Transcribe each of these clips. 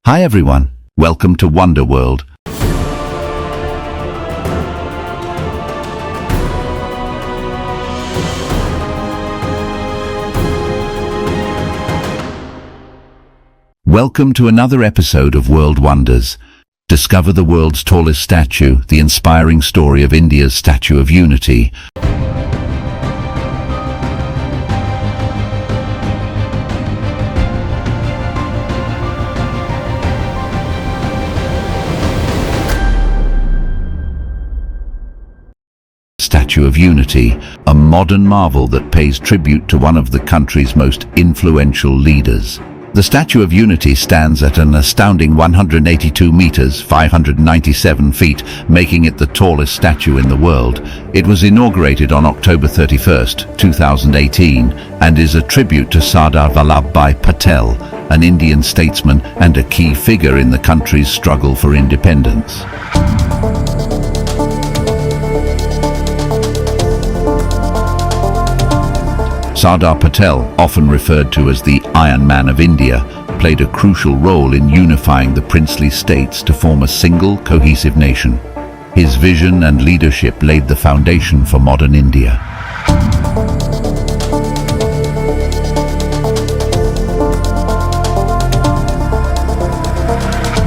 Hi everyone, welcome to Wonder World. Welcome to another episode of World Wonders. Discover the world's tallest statue, the inspiring story of India's Statue of Unity. Statue of Unity, a modern marvel that pays tribute to one of the country's most influential leaders. The Statue of Unity stands at an astounding 182 meters, 597 feet, making it the tallest statue in the world. It was inaugurated on October 31st, 2018, and is a tribute to Sardar Vallabhbhai Patel, an Indian statesman and a key figure in the country's struggle for independence. Sardar Patel, often referred to as the Iron Man of India, played a crucial role in unifying the princely states to form a single, cohesive nation. His vision and leadership laid the foundation for modern India.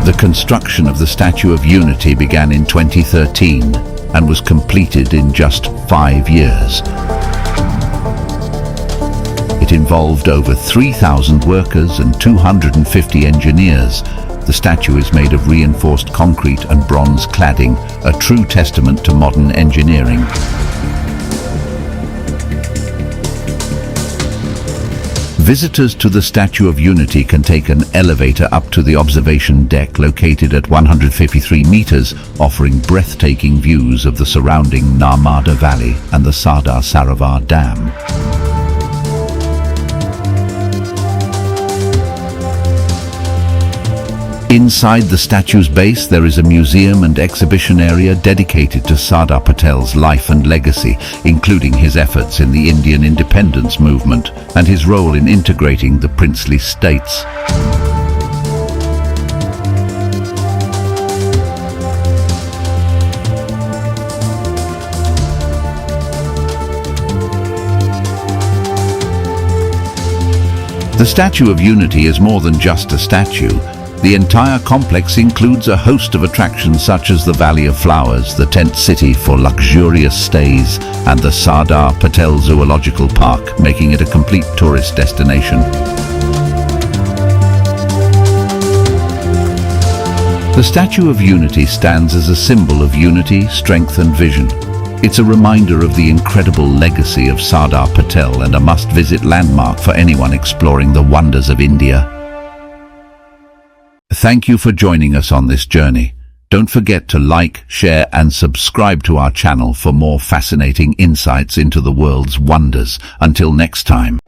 The construction of the Statue of Unity began in 2013 and was completed in just 5 years. It involved over 3,000 workers and 250 engineers. The statue is made of reinforced concrete and bronze cladding, a true testament to modern engineering. Visitors to the Statue of Unity can take an elevator up to the observation deck located at 153 meters, offering breathtaking views of the surrounding Narmada Valley and the Sardar Sarovar Dam. Inside the statue's base, there is a museum and exhibition area dedicated to Sardar Patel's life and legacy, including his efforts in the Indian independence movement and his role in integrating the princely states. The Statue of Unity is more than just a statue. The entire complex includes a host of attractions such as the Valley of Flowers, the tent city for luxurious stays, and the Sardar Patel Zoological Park, making it a complete tourist destination. The Statue of Unity stands as a symbol of unity, strength and vision. It's a reminder of the incredible legacy of Sardar Patel and a must-visit landmark for anyone exploring the wonders of India. Thank you for joining us on this journey. Don't forget to like, share and subscribe to our channel for more fascinating insights into the world's wonders. Until next time.